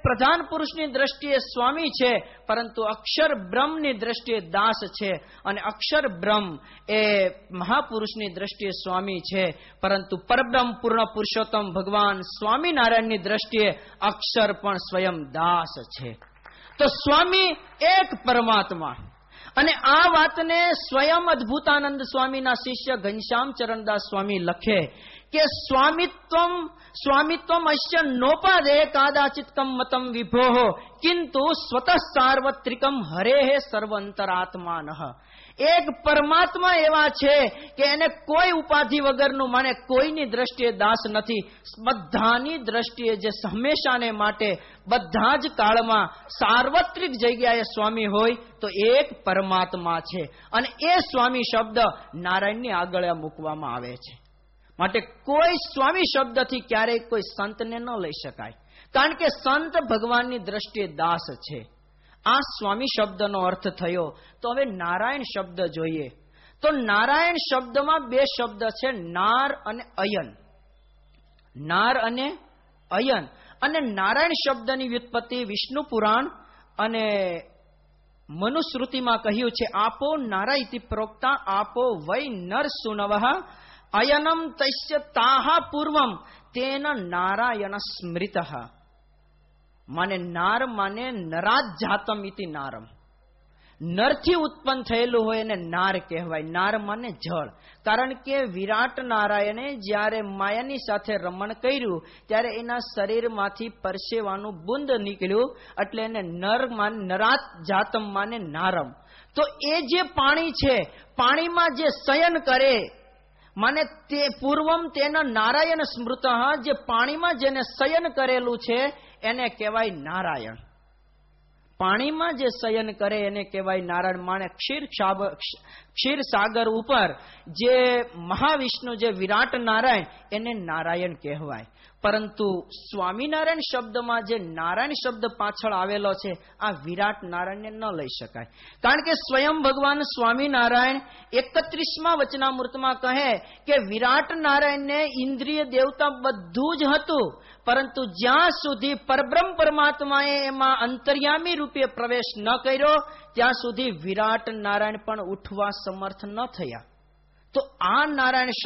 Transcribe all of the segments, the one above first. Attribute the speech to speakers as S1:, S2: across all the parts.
S1: પ્રધાન પુરુષની દ્રષ્ટિએ સ્વામી છે, પરંતુ અક્ષર બ્રહ્મની દ્રષ્ટિએ દાસ છે. અને અક્ષર બ્રહ્મ એ મહાપુરુષની દ્રષ્ટિએ સ્વામી છે, પરંતુ પરબ્રહ્મ પૂર્ણ પુરુષોત્તમ ભગવાન સ્વામિનારાયણની દ્રષ્ટિએ અક્ષર પણ સ્વયં દાસ છે. તો સ્વામી એક પરમાત્મા. અને આ વાતને સ્વયં અદ્ભુતાનંદ સ્વામીના શિષ્ય ઘનશ્યામ ચરણદાસ સ્વામી લખે કે સ્વામિત્વમ અસ્ય નોપાદે કાદાચિતકમ મતમ વિભોઃ કિંતુ સ્વતઃ સાર્વત્રિકમ હરેઃ સર્વંતરાત્માનઃ. એક પરમાત્મા એવા છે કે એને કોઈ ઉપાધિ વગરનું માને, કોઈની દ્રષ્ટિએ દાસ નથી. બધાની દ્રષ્ટિએ જે હંમેશાને માટે બધા જ કાળમાં સાર્વત્રિક જગ્યાએ સ્વામી હોય તો એક પરમાત્મા છે. અને એ સ્વામી શબ્દ નારાયણની આગળ મૂકવામાં આવે છે. માટે કોઈ સ્વામી શબ્દથી ક્યારેય કોઈ સંતને ન લઈ શકાય, કારણ કે સંત ભગવાનની દ્રષ્ટિએ દાસ છે. આ સ્વામી શબ્દનો અર્થ થયો. તો હવે નારાયણ શબ્દ જોઈએ. તો નારાયણ શબ્દમાં બે શબ્દ છે, નાર અને અયન. નાર અને અયન. અને નારાયણ શબ્દની વ્યુત્પત્તિ વિષ્ણુ પુરાણ અને મનુસ્મૃતિમાં કહ્યું છે, આપો નારા ઇતિ પ્રોક્તા આપો વૈ નર સુનવઃ અયનમ તસ્ય તાહા પૂર્વમ તેન નારાયણ સ્મૃતઃ. માને નાર માને નરાજ જાતમ ઇતિ નારમ. નરથી ઉત્પન્ન થયેલું હોય એને નાર કહેવાય. નાર માને જળ. કારણ કે વિરાટ નારાયણે જ્યારે માયાની સાથે રમણ કર્યું ત્યારે એના શરીરમાંથી પરસેવાનું બુંદ નીકળ્યું, એટલે એને નરાજ જાતમ માને નારમ. તો એ જે પાણી છે, પાણીમાં જે શયન કરે માને તે પૂર્વમ તેના નારાયણ સ્મૃત. જે પાણીમાં જેને શયન કરેલું છે એને કહેવાય નારાયણ. પાણીમાં જે શયન કરે એને કહેવાય નારાયણ. માને ક્ષીર સાગર ઉપર જે મહાવિષ્ણુ જે વિરાટ નારાયણ એને નારાયણ કહેવાય. પરંતુ સ્વામિનારાયણ શબ્દમાં જે નારાયણ શબ્દ પાછળ આવેલો છે, આ વિરાટ નારાયણને ન લઈ શકાય. કારણ કે સ્વયં ભગવાન સ્વામિનારાયણ 31મા વચનામૃતમાં કહે કે વિરાટ નારાયણને ઇન્દ્રિય દેવતા બધું જ હતું, પરંતુ જ્યાં સુધી પરબ્રહ્મ પરમાત્માએ એમાં અંતર્યામી રૂપે પ્રવેશ ન કર્યો ત્યાં સુધી વિરાટ નારાયણ પણ ઉઠવા સમર્થ ન થયા. તો આ નારાયણ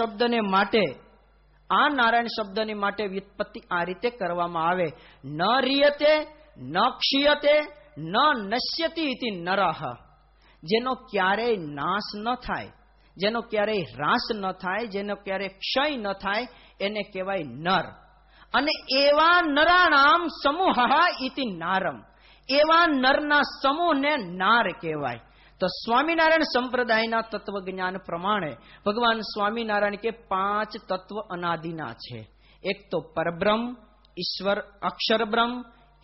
S1: શબ્દની માટે વ્યુત્પત્તિ આ રીતે કરવામાં આવે, ન રિયતે ન ક્ષીયતે ન નશ્યતિ ઇતિ નરઃ. જેનો ક્યારેય નાશ ન થાય, જેનો ક્યારેય હ્રાસ ન થાય, જેનો ક્યારેય ક્ષય ન થાય એને કહેવાય નર. અને એવા નરાણામ સમૂહ ઇતિ નારમ. એવા નરના સમૂહને નાર કહેવાય. તો સ્વામિનારાયણ સંપ્રદાયના તત્વજ્ઞાન પ્રમાણે ભગવાન સ્વામિનારાયણ કે 5 તત્વ અનાદિના છે. એક તો પરબ્રહ્મ, ઈશ્વર, અક્ષર બ્રહ્મ,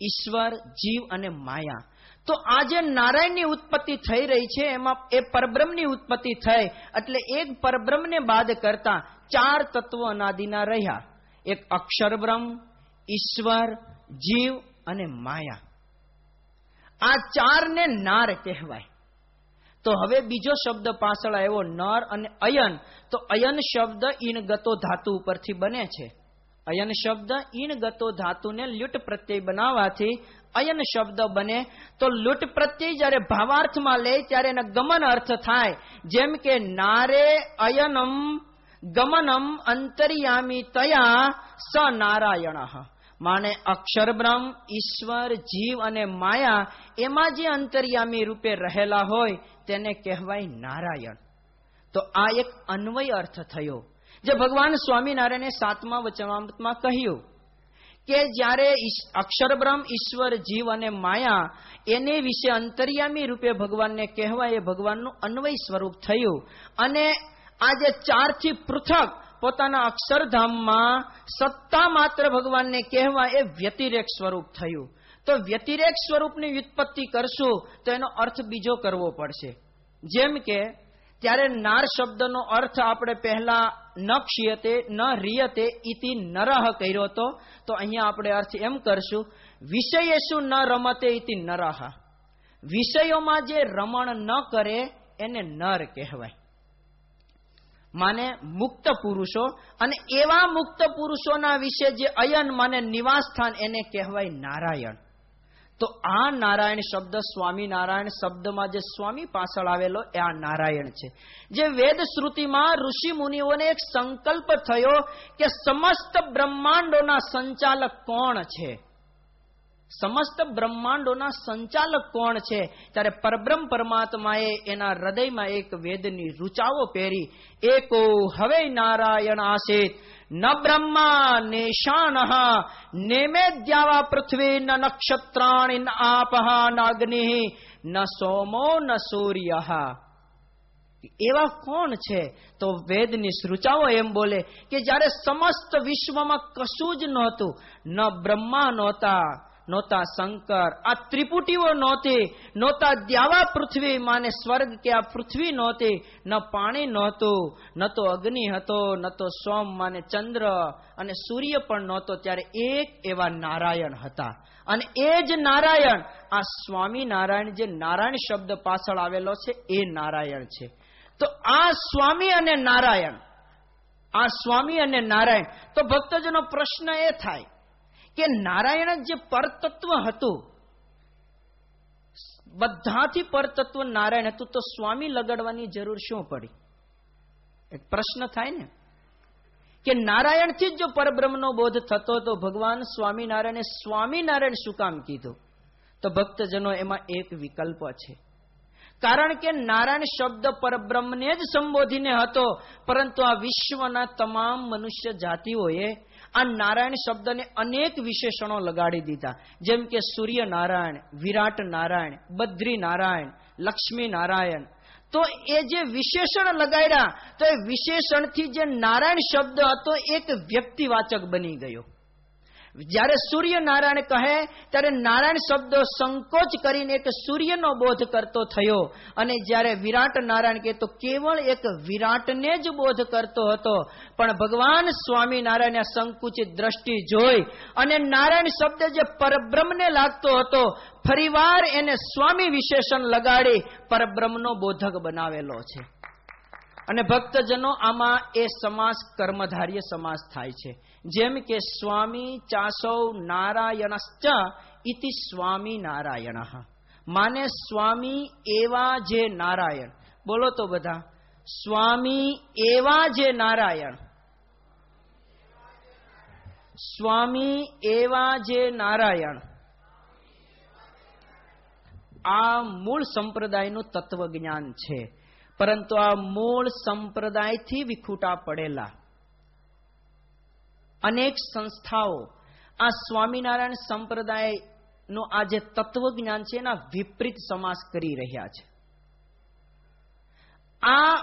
S1: ઈશ્વર, જીવ અને માયા. તો આ જે નારાયણની ઉત્પત્તિ થઈ રહી છે એમાં એ પરબ્રહ્મની ઉત્પત્તિ થઈ, એટલે એક પરબ્રહ્મને બાદ કરતા 4 તત્વ અનાદિના રહ્યા. એક અક્ષર બ્રહ્મ, ઈશ્વર, જીવ અને માયા. આ 4ને નાર કહેવાય. તો હવે બીજો શબ્દ પાછળ આવ્યો નર અને અયન. તો અયન શબ્દ ઈણગતો ધાતુ ઉપરથી બને છે. અયન શબ્દ ઈણગતો ધાતુને લ્યુટ પ્રત્યય બનાવવાથી અયન શબ્દ બને. તો લુટ પ્રત્યય જ્યારે ભાવાર્થમાં લે ત્યારે એનો ગમન અર્થ થાય. જેમ કે નારે અયનમ ગમનમ અંતર્યામી તયા સ નારાયણ. માને અક્ષર બ્રહ્મ, ઈશ્વર, જીવ અને માયા એમાં જે અંતર્યામી રૂપે રહેલા હોય તેને કહેવાય નારાયણ. તો આ એક અન્વય અર્થ થયો જે ભગવાન સ્વામિનારાયણે 7મા વચનામૃતમાં કહ્યું કે જ્યારે અક્ષર બ્રહ્મ, ઈશ્વર, જીવ અને માયા એને વિશે અંતર્યામી રૂપે ભગવાનને કહેવાય, એ ભગવાનનું અન્વય સ્વરૂપ થયું. અને આ જે 4થી પૃથક પોતાના અક્ષરધામમાં સત્તા માત્ર ભગવાનને કહેવાય એ વ્યતિરેક સ્વરૂપ થયું. તો વ્યતિરેક સ્વરૂપની વ્યુત્પત્તિ કરશું તો એનો અર્થ બીજો કરવો પડશે. જેમ કે ત્યારે નાર શબ્દનો અર્થ આપણે પહેલા ન ક્ષીયતે ન રિયતે ઇતિ નરહ કર્યો હતો. તો અહીંયા આપણે અર્થ એમ કરશું, વિષયેષુ ન રમતે ઇતિ નરહ. વિષયોમાં જે રમણ ન કરે એને નર કહેવાય. માને મુક્ત પુરુષો, અને એવા મુક્ત પુરુષોના વિશે જે અયન માને નિવાસ સ્થાન એને કહેવાય નારાયણ. તો આ નારાયણ શબ્દ સ્વામિનારાયણ શબ્દમાં જે સ્વામી પાછળ આવેલો એ આ નારાયણ છે. જે વેદ શ્રુતિમાં ઋષિ મુનિઓને એક સંકલ્પ થયો કે સમસ્ત બ્રહ્માંડોના સંચાલક કોણ છે, સમસ્ત બ્રહ્માંડોના સંચાલક કોણ છે, ત્યારે પરબ્રહ્મ પરમાત્માએ એના હૃદયમાં એક વેદની રૂચાઓ પહેરી. એકો હવે નારાયણ આસિત ન બ્રહ્મા નેશાનઃ નેમેદ્યાવા પૃથ્વી ન નક્ષત્રાણિ ન આપઃ ન અગ્નિ ન સોમો ન સૂર્યઃ. એવા કોણ છે? તો વેદની સૃચાઓ એમ બોલે કે જ્યારે સમસ્ત વિશ્વમાં કશું જ નહોતું, ન બ્રહ્મા નહોતા શંકર, આ ત્રિપુટીઓ નહોતી, નહોતા દ્યાવા પૃથ્વી માને સ્વર્ગ કે આ પૃથ્વી નહોતી, ન પાણી નહોતું, ન તો અગ્નિ હતો, ન તો સોમ માને ચંદ્ર અને સૂર્ય પણ નહોતો, ત્યારે એક એવા નારાયણ હતા. અને એ જ નારાયણ આ સ્વામિનારાયણ, જે નારાયણ શબ્દ પાછળ આવેલો છે એ નારાયણ છે. તો આ સ્વામી અને નારાયણ, આ સ્વામી અને નારાયણ, તો ભક્તજનો પ્રશ્ન એ થાય કે નારાયણ જે પરતત્વ હતું, બધાથી પરતત્વ નારાયણ હતું, તો સ્વામી લગાડવાની જરૂર શું પડી? એક પ્રશ્ન થાય ને કે નારાયણથી જ જો પરબ્રહ્મનો બોધ થતો તો ભગવાન સ્વામિનારાયણે સ્વામિનારાયણ શું કામ કીધું? તો ભક્તજનો એમાં એક વિકલ્પ છે. કારણ કે નારાયણ શબ્દ પરબ્રહ્મને જ સંબોધીને હતો, પરંતુ આ વિશ્વના તમામ મનુષ્ય જાતિઓએ આ નારાયણ શબ્દને અનેક વિશેષણો લગાડી દીધા. જેમ કે સૂર્ય નારાયણ, વિરાટ નારાયણ, બદ્રી નારાયણ, લક્ષ્મી નારાયણ. તો એ જે વિશેષણ લગાડ્યા, તો એ વિશેષણથી જે નારાયણ શબ્દ હતો એક વ્યક્તિવાચક બની ગયો. જ્યારે સૂર્ય નારાયણ કહે ત્યારે નારાયણ શબ્દ સંકોચ કરીને એક સૂર્યનો બોધ કરતો થયો, અને જ્યારે વિરાટ નારાયણ કહે તો કેવળ એક વિરાટને જ બોધ કરતો હતો. પણ ભગવાન સ્વામિનારાયણ સંકુચિત દ્રષ્ટિ જોઈ અને નારાયણ શબ્દ જે પરબ્રહ્મને લાગતો હતો, ફરીવાર એને સ્વામી વિશેષણ લગાડી પરબ્રહ્મનો બોધક બનાવેલો છે. અને ભક્તજનો આમાં એ સમાસ કર્મધાર્ય સમાસ થાય છે. જેમ કે સ્વામી ચાસૌ નારાયણશ્ચ ઇતિ સ્વામી નારાયણ, માને સ્વામી એવા જે નારાયણ. બોલો તો બધા, સ્વામી એવા જે નારાયણ, સ્વામી એવા જે નારાયણ. આ મૂળ સંપ્રદાયનું તત્વજ્ઞાન છે. પરંતુ આ મૂળ સંપ્રદાયથી વિખૂટા પડેલા અનેક સંસ્થાઓ આ સ્વામિનારાયણ સંપ્રદાયનું આ જે તત્વજ્ઞાન છે એના વિપરીત સમાસ કરી રહ્યા છે. આ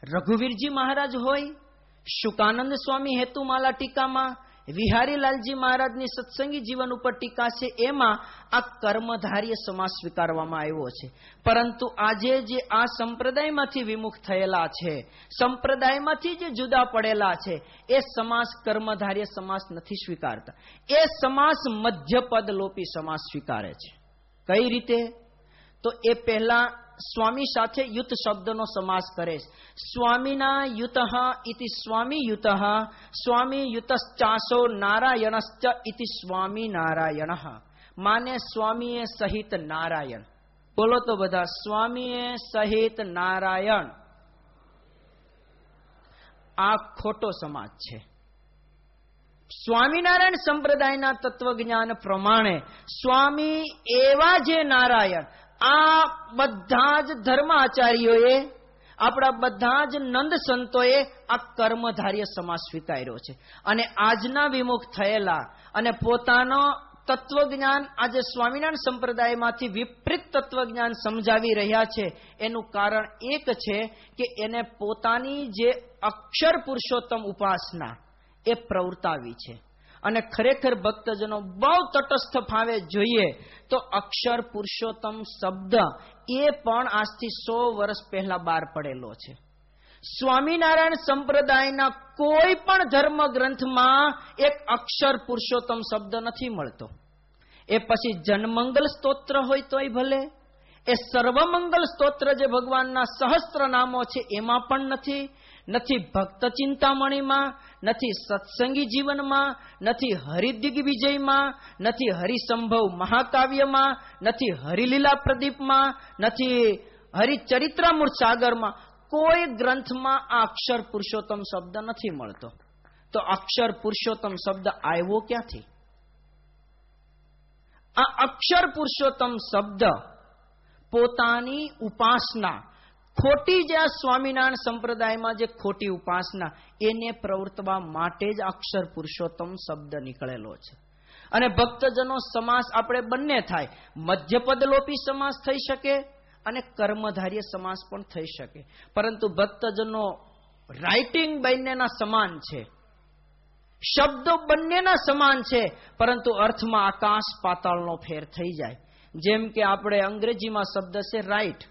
S1: રઘુવીરજી મહારાજ હોય, શુકાનંદ સ્વામી હેતુમાલા ટીકામાં, વિહારીલાલજી મહારાજની સત્સંગી જીવન ઉપર ટીકા છે, એમાં આ કર્મધાર્ય સમાસ સ્વીકારવામાં આવ્યો છે. પરંતુ આજે જે આ સંપ્રદાયમાંથી વિમુખ થયેલા છે, સંપ્રદાયમાંથી જે જુદા પડેલા છે, એ સમાસ કર્મધાર્ય સમાસ નથી સ્વીકારતા. એ સમાસ મધ્યપદ લોપી સમાસ સ્વીકારે છે. કઈ રીતે? તો એ પહેલા સ્વામી સાથે યુત શબ્દનો સમાસ કરે છે. સ્વામીના યુતઃ ઇતિ સ્વામી યુતઃ, સ્વામી યુતશ્ચાસો નારાયણશ્ચ ઇતિ સ્વામી નારાયણ, માને સ્વામીએ સહિત નારાયણ. બોલો તો બધા, સ્વામીએ સહિત નારાયણ. આ ખોટો સમાજ છે. સ્વામિનારાયણ સંપ્રદાયના તત્વજ્ઞાન પ્રમાણે સ્વામી એવા જે નારાયણ, આ બધા જ ધર્માચાર્યોએ, આપણા બધા જ નંદ સંતોએ આ કર્મધાર્ય સમાસ સ્વીકાર્યો છે. અને આજના વિમુખ થયેલા અને પોતાનો તત્વજ્ઞાન આજે સ્વામિનારાયણ સંપ્રદાયમાંથી વિપરીત તત્વજ્ઞાન સમજાવી રહ્યા છે, એનું કારણ એક છે કે એને પોતાની જે અક્ષર પુરુષોત્તમ ઉપાસના એ પ્રવર્તાવી છે. અને ખરેખર ભક્તજનો બહુ તટસ્થ ભાવે જોઈએ તો અક્ષર પુરુષોત્તમ શબ્દ એ પણ આજથી 100 વર્ષ પહેલા બહાર પડેલો છે. સ્વામિનારાયણ સંપ્રદાયના કોઈ પણ ધર્મ ગ્રંથમાં એક અક્ષર પુરુષોત્તમ શબ્દ નથી મળતો. એ પછી જનમંગલ સ્તોત્ર હોય તોય ભલે, એ સર્વમંગલ સ્તોત્ર જે ભગવાનના સહસ્ત્ર નામો છે એમાં પણ નથી, નથી ભક્ત ચિંતામણીમાં, નથી સત્સંગી જીવનમાં, નથી હરિદિગ્વિજયમાં, નથી હરિસંભવ મહાકાવ્યમાં, નથી હરિલીલા પ્રદીપમાં, નથી હરિચરિત્રામૃત સાગરમાં. કોઈ ગ્રંથમાં આ અક્ષર પુરુષોત્તમ શબ્દ નથી મળતો. તો અક્ષર પુરુષોત્તમ શબ્દ આવ્યો ક્યાંથી? આ અક્ષર પુરુષોત્તમ શબ્દ પોતાની ઉપાસના, ખોટી જે આ સ્વામિનારાયણ સંપ્રદાયમાં જે ખોટી ઉપાસના, એને પ્રવર્તવા માટે જ અક્ષર પુરુષોત્તમ શબ્દ નીકળેલો છે. અને ભક્તજનો સમાસ આપણે બંને થાય, મધ્યપદલોપી સમાસ થઈ શકે અને કર્મધાર્ય સમાસ પણ થઈ શકે. પરંતુ ભક્તજનો રાઇટિંગ બંનેના સમાન છે, શબ્દો બંનેના સમાન છે, પરંતુ અર્થમાં આકાશ પાતાળનો ફેર થઈ જાય. જેમ કે આપણે અંગ્રેજીમાં શબ્દ છે રાઇટ,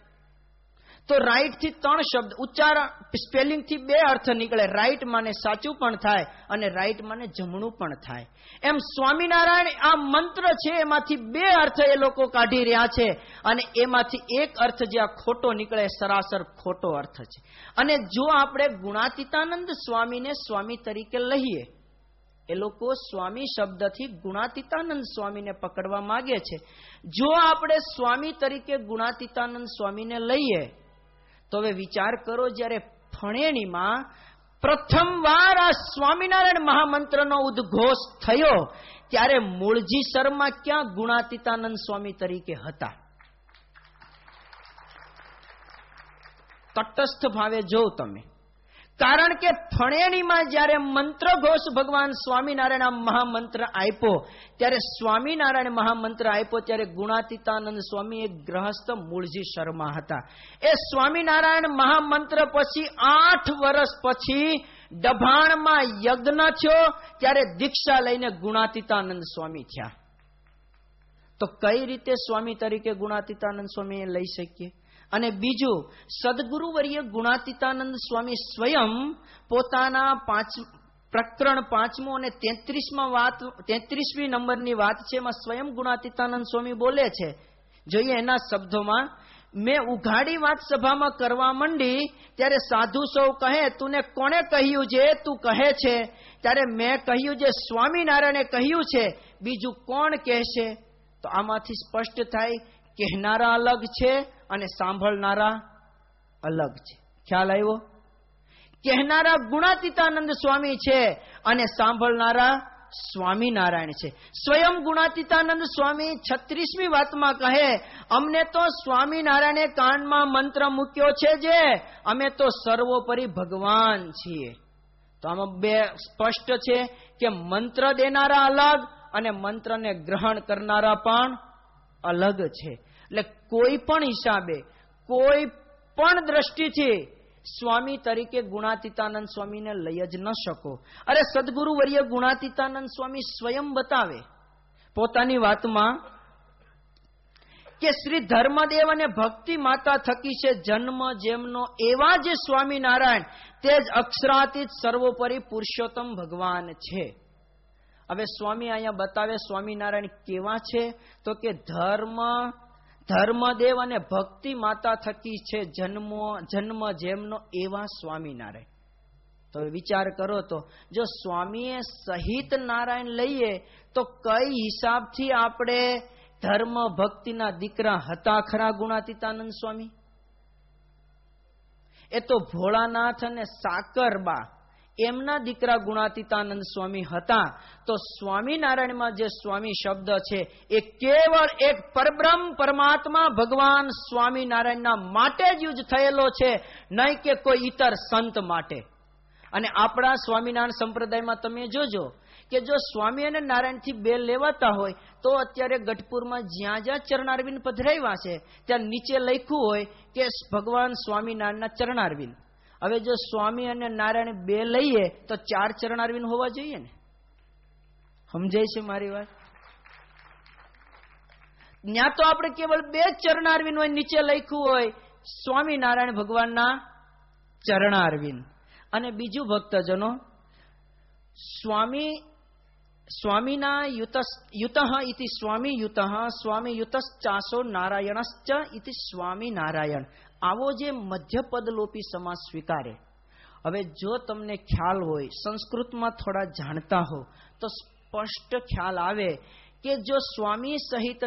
S1: તો રાઇટ થી 3 શબ્દ ઉચ્ચારણ સ્પેલિંગ થી 2 અર્થ નીકળે. રાઇટ માને સાચું પણ થાય અને રાઇટ માને જમણું પણ થાય. એમ સ્વામિનારાયણ આ મંત્ર છે, એમાંથી 2 અર્થ એ લોકો કાઢી રહ્યા છે અને એમાંથી એક અર્થ જે આ ખોટો નીકળે, સરાસર ખોટો અર્થ છે. અને જો આપણે ગુણાતીતાનંદ સ્વામીને સ્વામી તરીકે લઈએ, એ લોકો સ્વામી શબ્દથી ગુણાતીતાનંદ સ્વામીને પકડવા માંગે છે. જો આપણે સ્વામી તરીકે ગુણાતીતાનંદ સ્વામીને લઈએ તો હવે વિચાર કરો, જ્યારે ફણેણીમાં પ્રથમવાર આ સ્વામિનારાયણ મહામંત્રનો ઉદ્ઘોષ થયો ત્યારે મૂળજી શર્મા ક્યાં ગુણાતીતાનંદ સ્વામી તરીકે હતા? તટસ્થ ભાવે જો તમે, કારણ કે ફણેણીમાં જ્યારે મંત્ર ઘોષ ભગવાન સ્વામિનારાયણ મહામંત્ર આપ્યો, ત્યારે સ્વામિનારાયણ મહામંત્ર આપ્યો ત્યારે ગુણાતીતાનંદ સ્વામી એક ગ્રહસ્થ મૂળજી શર્મા હતા. એ સ્વામિનારાયણ મહામંત્ર પછી 8 વર્ષ પછી ડભાણમાં યજ્ઞ થયો ત્યારે દીક્ષા લઈને ગુણાતીતાનંદ સ્વામી થયા. તો કઈ રીતે સ્વામી તરીકે ગુણાતીતાનંદ સ્વામી લઈ શકીએ? અને બીજું, સદગુરુવર્ય ગુણાતીતાનંદ સ્વામી સ્વયં પોતાના પ્રકરણ 5 અને 33મી નંબરની વાત છે, એમાં સ્વયં ગુણાતીતાનંદ સ્વામી બોલે છે. જોઈએ એના શબ્દોમાં, મેં ઉઘાડી વાત સભામાં કરવા માંડી ત્યારે સાધુ સૌ કહે, તુને કોણે કહ્યું જે તું કહે છે? ત્યારે મેં કહ્યું, જે સ્વામિનારાયણે કહ્યું છે, બીજું કોણ કહેશે? તો આમાંથી સ્પષ્ટ થાય, કહેનારા અલગ છે અને સાંભળનારા અલગ છે. ખ્યાલ આવ્યો? કહેનારા ગુણાતીતાનંદ સ્વામી છે અને સાંભળનારા સ્વામિનારાયણ છે. સ્વયં ગુણાતીતાનંદ સ્વામી 36મી વાતમાં કહે, અમને તો સ્વામિનારાયણે કાનમાં મંત્ર મૂક્યો છે, જે અમે તો સર્વોપરી ભગવાન છીએ. તો આમાં 2 સ્પષ્ટ છે કે મંત્ર દેનારા અલગ અને મંત્રને ગ્રહણ કરનારા પણ અલગ છે. એટલે કોઈ પણ હિસાબે, કોઈ પણ દ્રષ્ટિથી સ્વામી તરીકે ગુણાતીતાનંદ સ્વામીને લઈ જ ન શકો. અરે સદગુરુ વર્ય ગુણાતીતાનંદ સ્વામી સ્વયં બતાવે પોતાની વાતમાં કે શ્રી ધર્મદેવ અને ભક્તિ માતા થકી છે જન્મ જેમનો, એવા જે સ્વામિનારાયણ તે જ અક્ષરાતીત સર્વોપરી પુરુષોત્તમ ભગવાન છે. હવે સ્વામી અહીંયા બતાવે સ્વામિનારાયણ કેવા છે, તો કે ધર્મદેવ અને ભક્તિ માતા થકી છે જન્મ જેમનો, એવા સ્વામિનારાયણ. તો વિચાર કરો, તો જો સ્વામીએ સહિત નારાયણ લઈએ તો કઈ હિસાબથી આપણે ધર્મ ભક્તિના દીકરા હતા ખરા ગુણાતીતાનંદ સ્વામી? એ તો ભોળાનાથ અને સાકરબા એમના દીકરા ગુણાતીતાનંદ સ્વામી હતા. તો સ્વામિનારાયણમાં જે સ્વામી શબ્દ છે એ કેવળ એક પરબ્રહ્મ પરમાત્મા ભગવાન સ્વામિનારાયણના માટે જ યુઝ થયેલો છે, નહીં કે કોઈ ઇતર સંત માટે. અને આપણા સ્વામિનારાયણ સંપ્રદાયમાં તમે જોજો કે જો સ્વામી અને નારાયણથી 2 લેવાતા હોય તો અત્યારે ગઢપુરમાં જ્યાં જ્યાં ચરણારવિંદ પધરાવ્યા છે ત્યાં નીચે લખ્યું હોય કે ભગવાન સ્વામિનારાયણના ચરણારવિંદ. હવે જો સ્વામી અને નારાયણ 2 લઈએ તો 4 ચરણારવિંદ હોવા જોઈએ ને? સમજાય છે મારી વાત? ત્યાં તો આપણે કેવળ 2 ચરણારવિંદ હોય, નીચે લખ્યું હોય સ્વામિનારાયણ ભગવાનના ચરણારવિંદ. અને બીજું ભક્તજનો, સ્વામીના યુતઃ ઇતિ સ્વામી યુતઃ, સ્વામી યુતશ્ચાસો નારાયણશ્ચ ઇતિ સ્વામી નારાયણ. આવો જે મધ્યપદલોપી સમાસ સ્વીકારે હવે જો તમને ખ્યાલ હોય, સંસ્કૃતમાં થોડા જાણતા હો, તો સ્પષ્ટ ખ્યાલ આવે કે જો સ્વામી સહિત